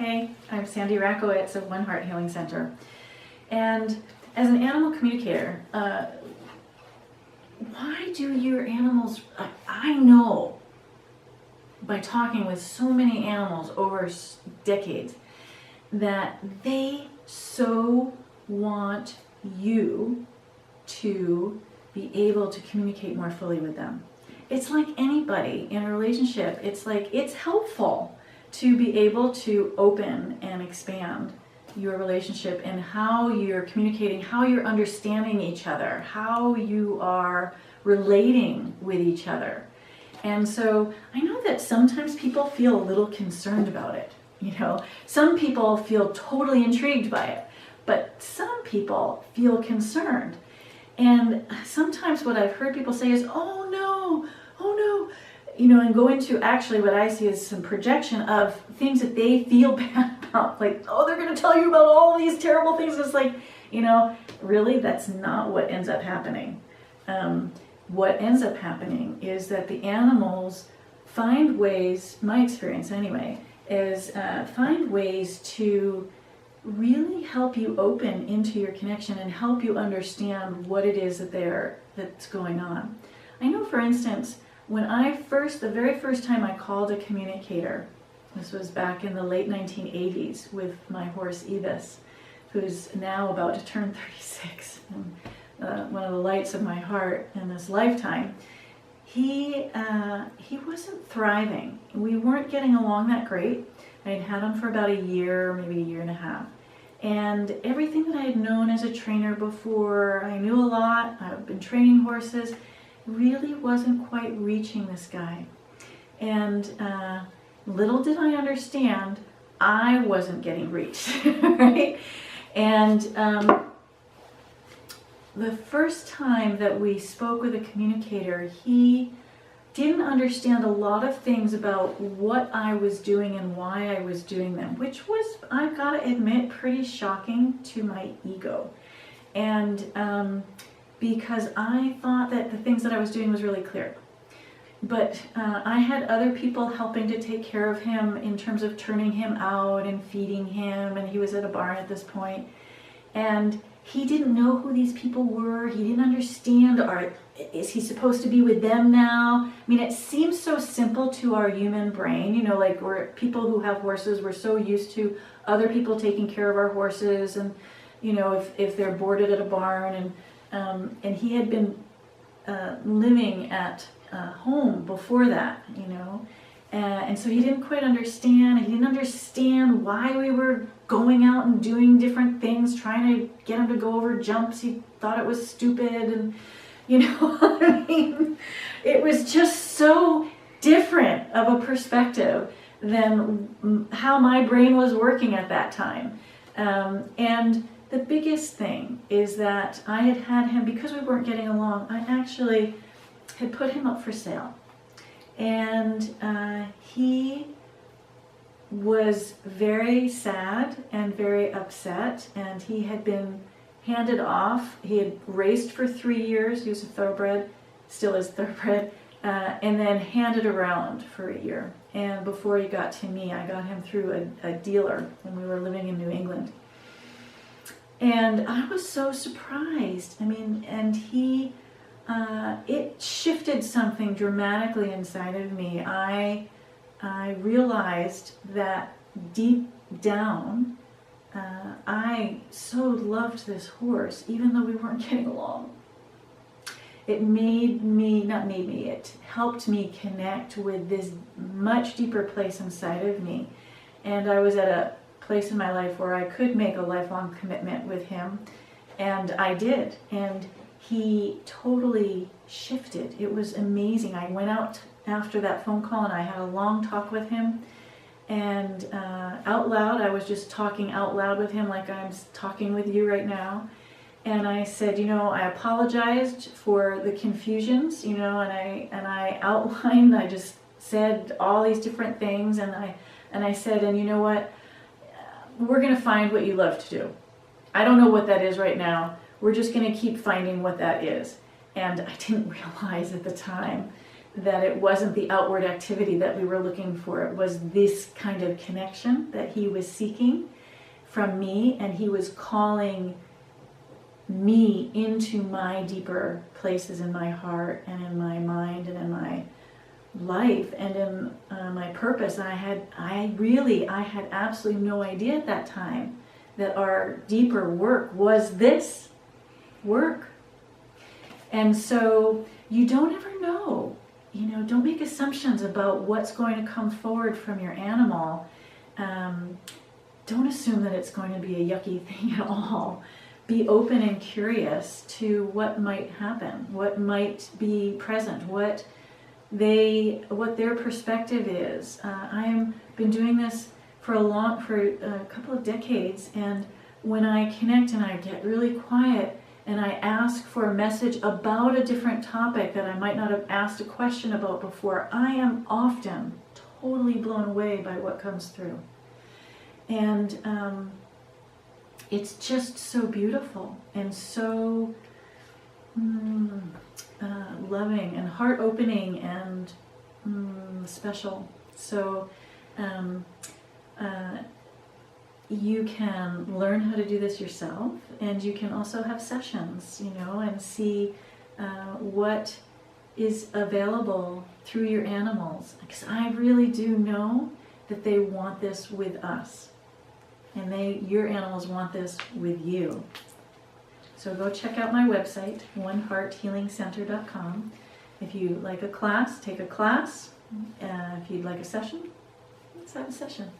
Hey, I'm Sandy Rakowitz of One Heart Healing Center. And as an animal communicator, why do your animals, I know by talking with so many animals over decades that they so want you to be able to communicate more fully with them. It's like anybody in a relationship, it's like it's helpful to be able to open and expand your relationship and how you're communicating, how you're understanding each other, how you are relating with each other. And so I know that sometimes people feel a little concerned about it. You know, some people feel totally intrigued by it, but some people feel concerned. And sometimes what I've heard people say is, oh no, you know, and go into actually what I see as some projection of things that they feel bad about. Like, oh, they're going to tell you about all these terrible things. It's like, you know, really, that's not what ends up happening. What ends up happening is that the animals find ways, my experience anyway, is find ways to really help you open into your connection and help you understand what it is that's going on. I know, for instance, when the very first time I called a communicator, this was back in the late 1980s with my horse Ibis, who's now about to turn 36, and one of the lights of my heart in this lifetime. He wasn't thriving. We weren't getting along that great. I had him for about a year, maybe a year and a half. And everything that I had known as a trainer before, I knew a lot, I've been training horses, really wasn't quite reaching this guy. And little did I understand, I wasn't getting reached, right? And the first time that we spoke with a communicator, he didn't understand a lot of things about what I was doing and why I was doing them, which was, I've got to admit, pretty shocking to my ego. And because I thought that the things that I was doing was really clear. But I had other people helping to take care of him in terms of turning him out and feeding him, and he was at a barn at this point. And he didn't know who these people were. He didn't understand, is he supposed to be with them now? I mean, it seems so simple to our human brain, you know, like people who have horses, we're so used to other people taking care of our horses, and, you know, if they're boarded at a barn, and he had been living at home before that, you know, and so he didn't quite understand. He didn't understand why we were going out and doing different things, trying to get him to go over jumps. He thought it was stupid, and you know, I mean, it was just so different of a perspective than how my brain was working at that time. And the biggest thing is that I had him, because we weren't getting along, I actually had put him up for sale. And he was very sad and very upset, and he had been handed off. He had raced for 3 years. He was a thoroughbred, still is thoroughbred, and then handed around for a year. And before he got to me, I got him through a dealer when we were living in New England. And I was so surprised. I mean, and it shifted something dramatically inside of me. I realized that deep down, I so loved this horse, even though we weren't getting along. It helped me connect with this much deeper place inside of me. And I was at a place in my life where I could make a lifelong commitment with him, and I did. And he totally shifted. It was amazing. I went out after that phone call and I had a long talk with him, and out loud, I was just talking out loud with him like I'm talking with you right now. And I said, you know, I apologized for the confusions, you know, and I outlined, I just said all these different things, and I said, and you know what, we're going to find what you love to do. I don't know what that is right now. We're just going to keep finding what that is. And I didn't realize at the time that it wasn't the outward activity that we were looking for. It was this kind of connection that he was seeking from me, and he was calling me into my deeper places in my heart and in my mind and in my life and in my purpose. And I had absolutely no idea at that time that our deeper work was this work. And so you don't ever know, don't make assumptions about what's going to come forward from your animal. Don't assume that it's going to be a yucky thing at all. Be open and curious to what might happen, what might be present, what their perspective is. I've been doing this for a couple of decades, and when I connect and I get really quiet and I ask for a message about a different topic that I might not have asked a question about before, I am often totally blown away by what comes through. And it's just so beautiful and so loving and heart-opening and special. So you can learn how to do this yourself, and you can also have sessions, and see what is available through your animals. Because I really do know that they want this with us, and your animals want this with you. So go check out my website, onehearthealingcenter.com. If you like a class, take a class. If you'd like a session, let's have a session.